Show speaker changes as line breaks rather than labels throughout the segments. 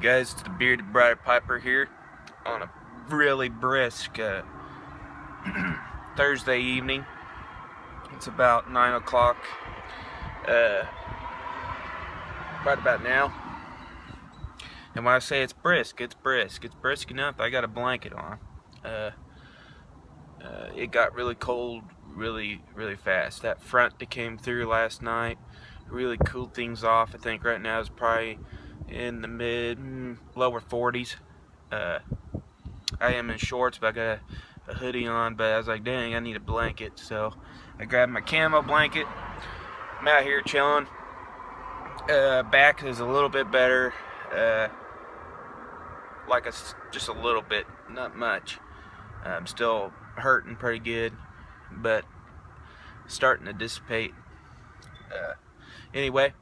guys, it's the Bearded Briar Piper here on a really brisk Thursday evening. It's about 9 o'clock right about now. And when I say it's brisk, it's brisk. It's brisk enough I got a blanket on. It got really cold really fast. That front that came through last night really cooled things off. I think right now it's probably in the lower 40s. I am in shorts, but I got a hoodie on, but I was like, dang, I need a blanket. So I grabbed my camo blanket. I'm out here chilling. Back is a little bit better, just a little bit, not much. I'm still hurting pretty good, but starting to dissipate. Anyway,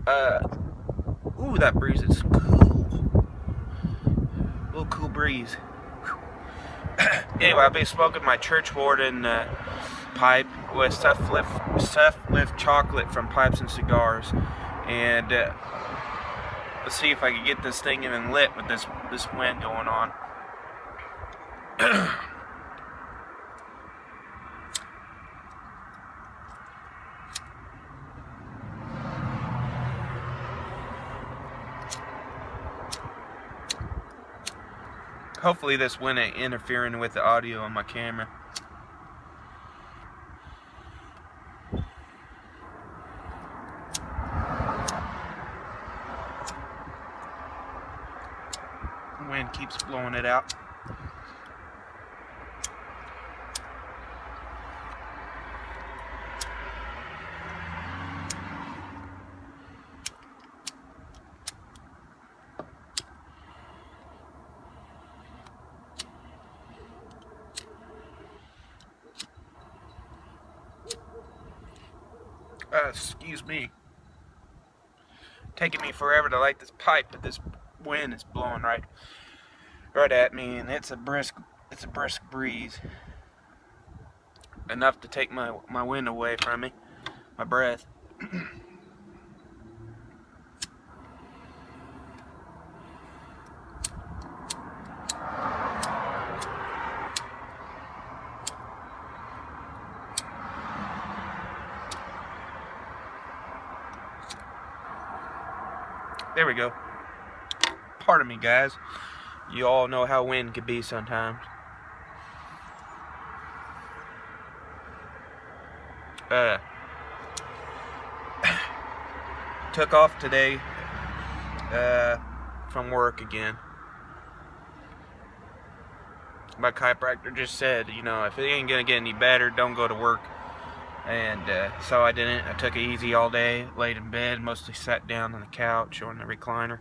ooh, that breeze is cool. A little cool breeze. Anyway, I've been smoking my Churchwarden pipe with stuff lift chocolate from Pipes and Cigars, and let's see if I can get this thing even lit with this wind going on. Hopefully this wind ain't interfering with the audio on my camera. The wind keeps blowing it out. Excuse me. Taking me forever to light this pipe, but this wind is blowing right at me, and it's a brisk breeze. Enough to take my wind away from me, my breath. There we go. Pardon me, guys. You all know how wind can be sometimes. Took off today from work again. My chiropractor just said, you know, if it ain't gonna get any better, don't go to work. And so I didn't. I took it easy all day, laid in bed, mostly sat down on the couch or in the recliner.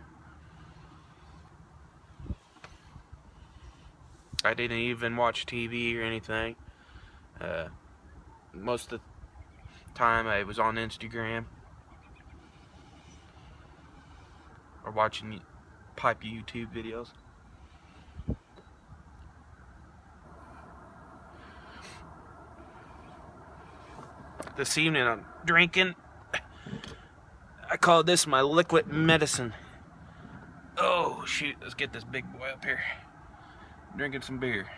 I didn't even watch TV or anything. Most of the time I was on Instagram or watching pipe YouTube videos. This evening I'm drinking. I call this my liquid medicine. Oh shoot, let's get this big boy up here. I'm drinking some beer.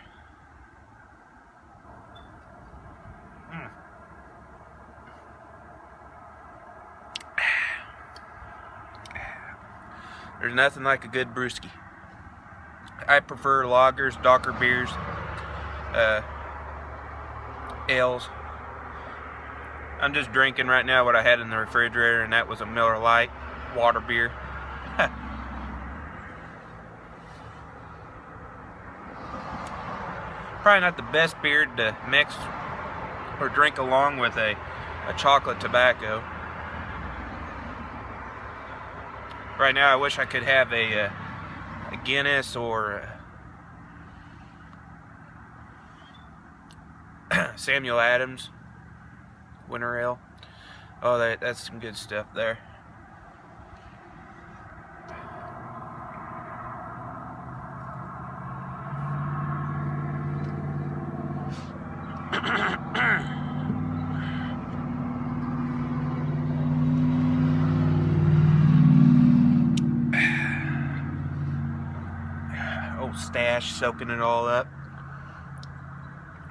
There's nothing like a good brewski. I prefer lagers, darker beers, ales. I'm just drinking right now what I had in the refrigerator, and that was a Miller Lite water beer. Probably not the best beer to mix or drink along with a chocolate tobacco. Right now I wish I could have a Guinness or Samuel Adams Winter Ale. Oh, that's some good stuff there. stash, soaking it all up.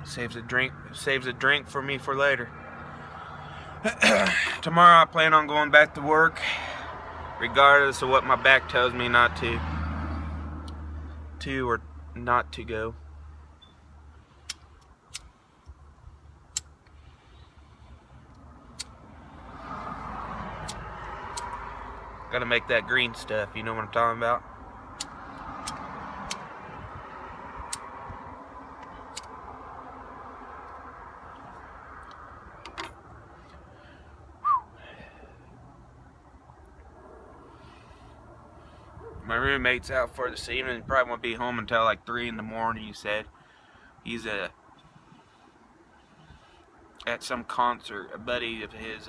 Saves a drink for me for later. Tomorrow I plan on going back to work, regardless of what my back tells me not to or not to go. Gotta make that green stuff, you know what I'm talking about? My roommate's out for this evening. Probably won't be home until like 3 in the morning, he said. He's at some concert. A buddy of his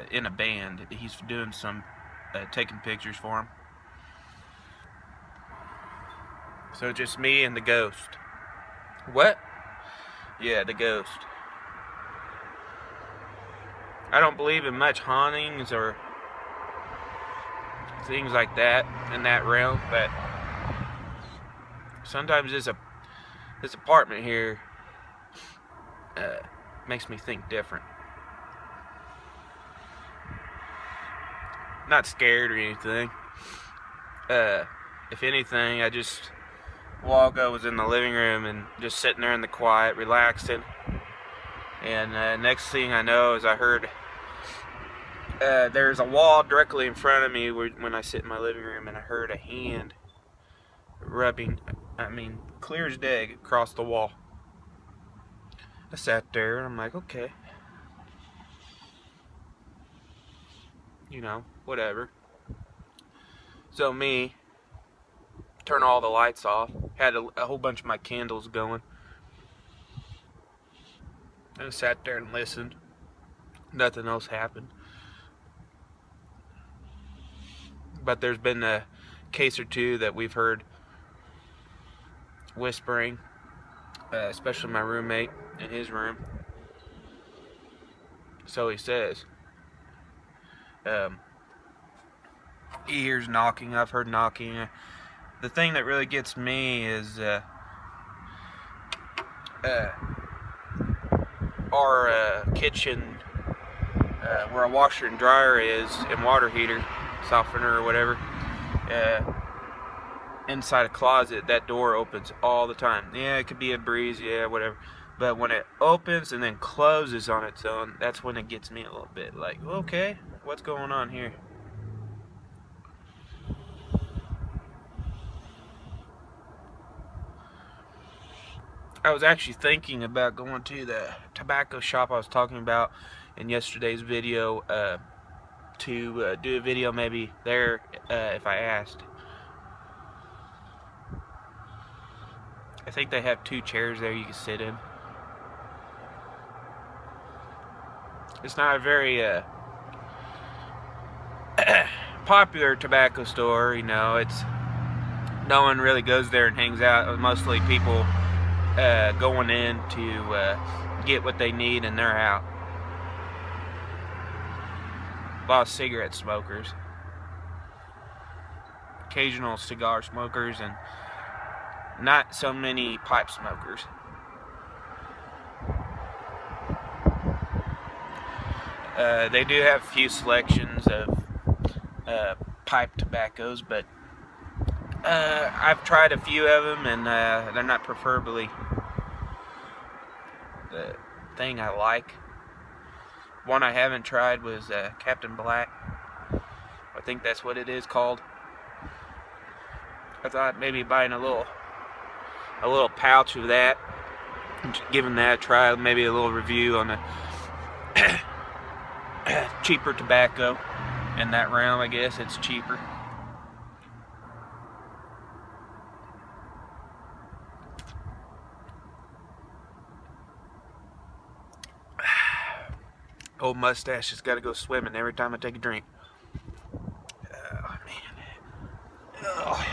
in a band. He's doing some taking pictures for him. So just me and the ghost. What? Yeah, the ghost. I don't believe in much hauntings or things like that in that realm, but sometimes this apartment here makes me think different. Not scared or anything. If anything, I just a while ago was in the living room and just sitting there in the quiet, relaxing, and next thing I know is I heard there's a wall directly in front of me when I sit in my living room, and I heard a hand rubbing, clear as day, across the wall. I sat there and I'm like, okay, you know, whatever. So me, turn all the lights off, had a whole bunch of my candles going, and I sat there and listened. Nothing else happened. But there's been a case or two that we've heard whispering, especially my roommate in his room. So he says. He hears knocking. I've heard knocking. The thing that really gets me is our kitchen, where a washer and dryer is, and water heater, softener or whatever, inside a closet. That door opens all the time. Yeah, it could be a breeze, yeah, whatever, but when it opens and then closes on its own, that's when it gets me a little bit like, okay, what's going on here? I was actually thinking about going to the tobacco shop I was talking about in yesterday's video, to do a video maybe there, if I asked. I think they have 2 chairs there you can sit in. It's not a very popular tobacco store, you know. No one really goes there and hangs out. Mostly people going in to get what they need, and they're out. A lot of cigarette smokers, occasional cigar smokers, and not so many pipe smokers. They do have a few selections of pipe tobaccos, but I've tried a few of them, and they're not preferably the thing I like. One I haven't tried was Captain Black. I think that's what it is called. I thought maybe buying a little pouch of that, giving that a try, maybe a little review on the cheaper tobacco in that realm. I guess it's cheaper. Old mustache has got to go swimming every time I take a drink. Oh, man. Oh.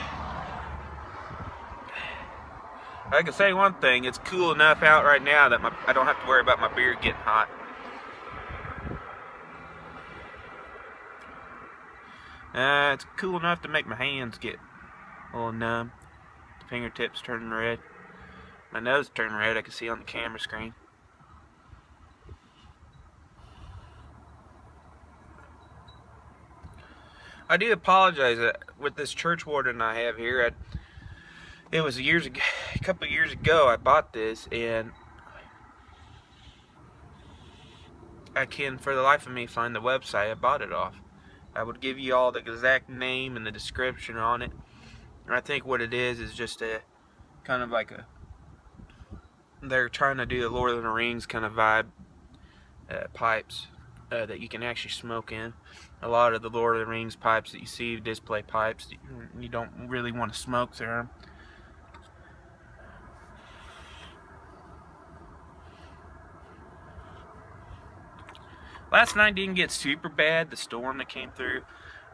I can say one thing, it's cool enough out right now that I don't have to worry about my beard getting hot. It's cool enough to make my hands get A little numb. The fingertips turning red. My nose turned red, I could see on the camera screen. I do apologize with this Churchwarden I have here. It was a couple years ago I bought this, and I can for the life of me find the website I bought it off. I would give you all the exact name and the description on it. And I think what it is just a kind of like they're trying to do the Lord of the Rings kind of vibe pipes that you can actually smoke in. A lot of the Lord of the Rings pipes that you see, display pipes, you don't really want to smoke through them. Last night didn't get super bad. The storm that came through,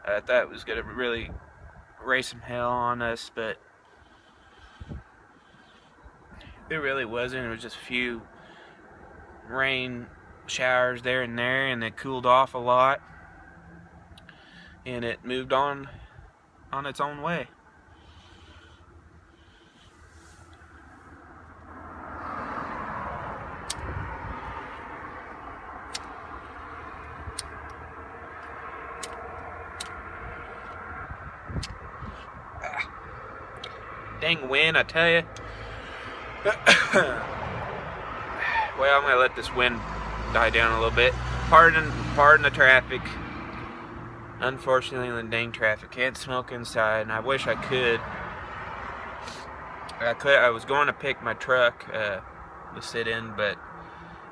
I thought it was going to really raise some hell on us, but it really wasn't. It was just a few rain showers there and there, and it cooled off a lot, and it moved on its own way. Dang wind, I tell you. Well, I'm gonna let this wind die down a little bit. Pardon the traffic. Unfortunately, the dang traffic. Can't smoke inside, and I wish I could. I was going to pick my truck to sit in, but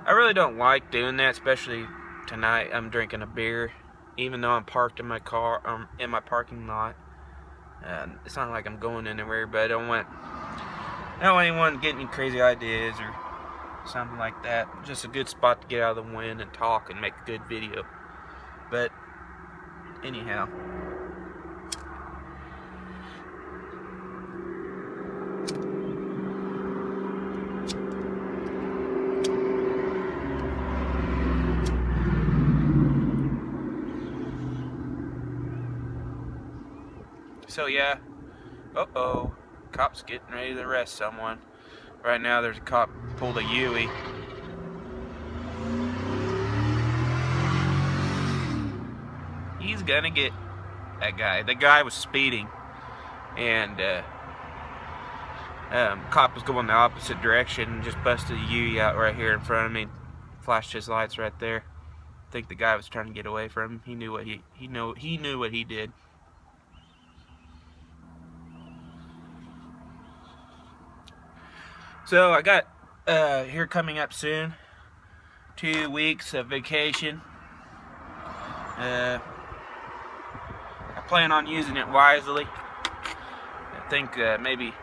I really don't like doing that, especially tonight. I'm drinking a beer, even though I'm parked in my car, in my parking lot. It's not like I'm going anywhere, but I don't want anyone getting any crazy ideas or something like that. Just a good spot to get out of the wind and talk and make a good video. But anyhow, so yeah, cop's getting ready to arrest someone. Right now there's a cop pulled a Yui. He's gonna get that guy. The guy was speeding, and cop was going the opposite direction and just busted a Yui out right here in front of me. Flashed his lights right there. I think the guy was trying to get away from him. He knew what he knew what he did. So I got here coming up soon, 2 weeks of vacation. I plan on using it wisely. I think maybe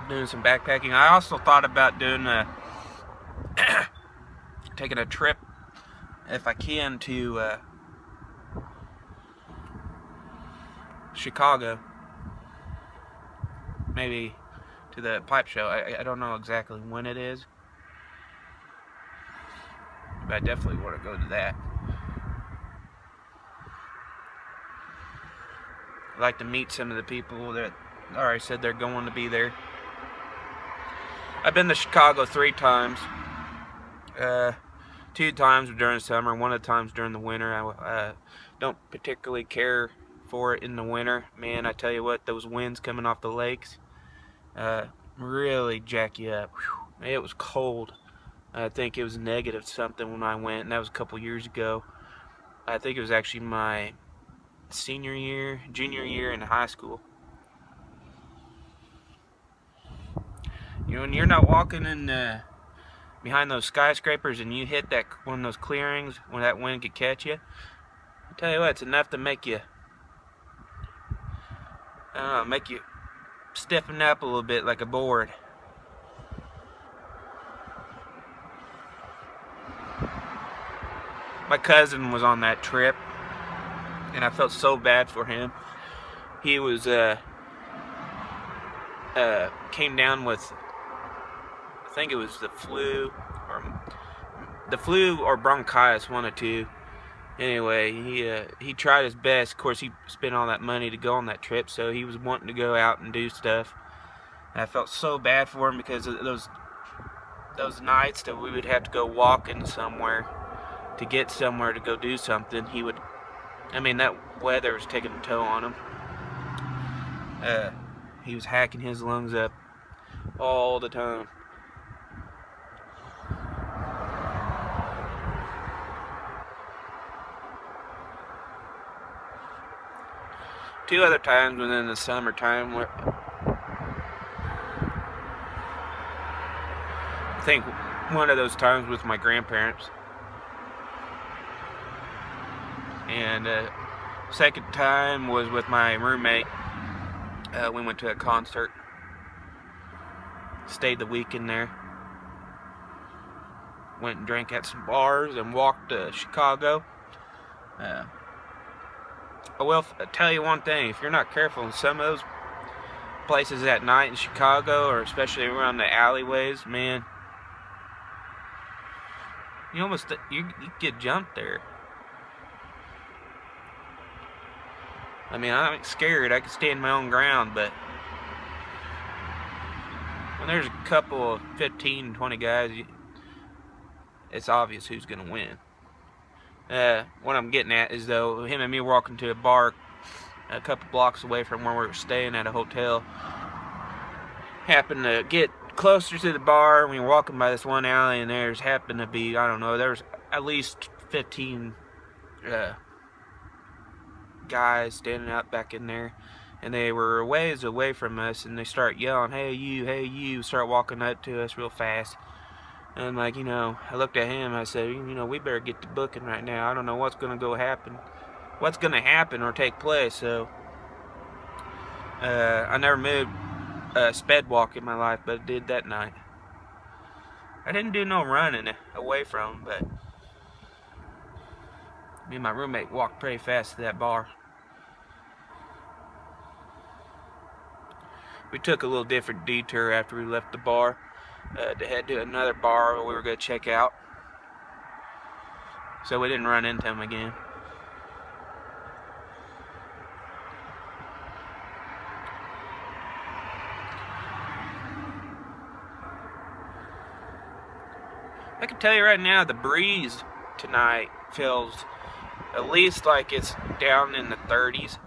doing some backpacking. I also thought about doing taking a trip, if I can, to Chicago. Maybe to the pipe show. I don't know exactly when it is, but I definitely want to go to that. I'd like to meet some of the people that already said they're going to be there. I've been to Chicago 3 times. 2 times during the summer, 1 of the times during the winter. I don't particularly care for it in the winter. Man, I tell you what, those winds coming off the lakes really jack you up. Whew. It was cold. I think it was negative something when I went, and that was a couple years ago. I think it was actually my junior year in high school. You know, when you're not walking in behind those skyscrapers and you hit that one of those clearings when that wind could catch you, I tell you what, it's enough to make you stiffen up a little bit like a board. My cousin was on that trip, and I felt so bad for him. He was came down with, I think it was the flu or bronchitis, 1 or 2, Anyway, he tried his best. Of course, he spent all that money to go on that trip, so he was wanting to go out and do stuff. And I felt so bad for him because of those nights that we would have to go walking somewhere to get somewhere to go do something. That weather was taking a toll on him. He was hacking his lungs up all the time. Two other times within the summertime where I think one of those times with my grandparents, and second time was with my roommate. We went to a concert, stayed the weekend there, went and drank at some bars and walked to Chicago. I will tell you one thing: if you're not careful in some of those places at night in Chicago, or especially around the alleyways, man, you get jumped there. I'm not scared. I can stand my own ground, but when there's a couple of 15, 20 guys, it's obvious who's going to win. What I'm getting at is, though, him and me walking to a bar a couple blocks away from where we were staying at a hotel. Happened to get closer to the bar, and we were walking by this one alley, and there happened to be, I don't know, there was at least 15 guys standing out back in there, and they were a ways away from us, and they start yelling, hey you, start walking up to us real fast. And I'm like, I looked at him, I said, we better get to booking right now. I don't know what's going to happen or take place. So I never moved sped walk in my life, but I did that night. I didn't do no running away from him, but me and my roommate walked pretty fast to that bar. We took a little different detour after we left the bar to head to another bar we were going to check out, so we didn't run into him again. I can tell you right now, the breeze tonight feels at least like it's down in the 30s.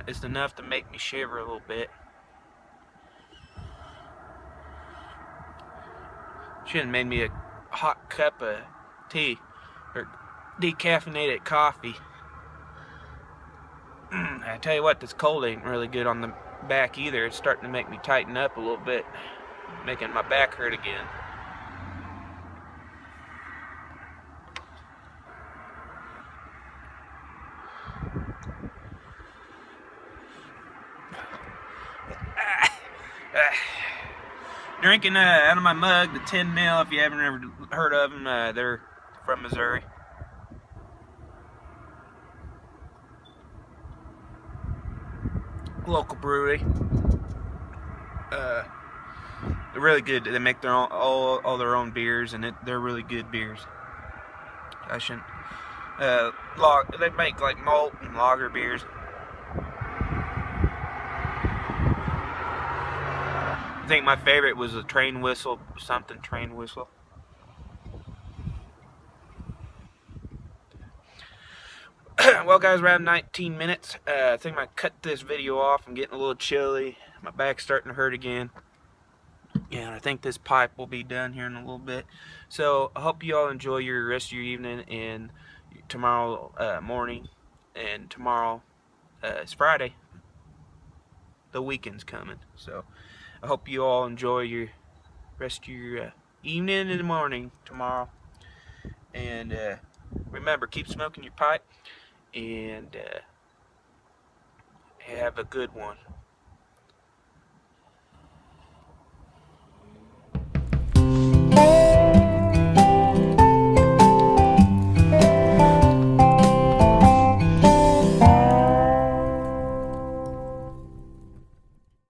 It's enough to make me shiver a little bit. Should have made me a hot cup of tea or decaffeinated coffee. I tell you what, this cold ain't really good on the back either. It's starting to make me tighten up a little bit, making my back hurt again. Drinking out of my mug, the 10 mil, if you haven't ever heard of them, they're from Missouri. Local brewery. They're really good. They make their own, all their own beers, and they're really good beers. I shouldn't. They make like malt and lager beers. I think my favorite was a train whistle. Well, guys, we're at 19 minutes. I think I might cut this video off. I'm getting a little chilly. My back's starting to hurt again. And I think this pipe will be done here in a little bit. So I hope you all enjoy your rest of your evening and tomorrow morning. And tomorrow is Friday. The weekend's coming. So I hope you all enjoy your rest of your evening and morning tomorrow. And remember, keep smoking your pipe. And have a good one.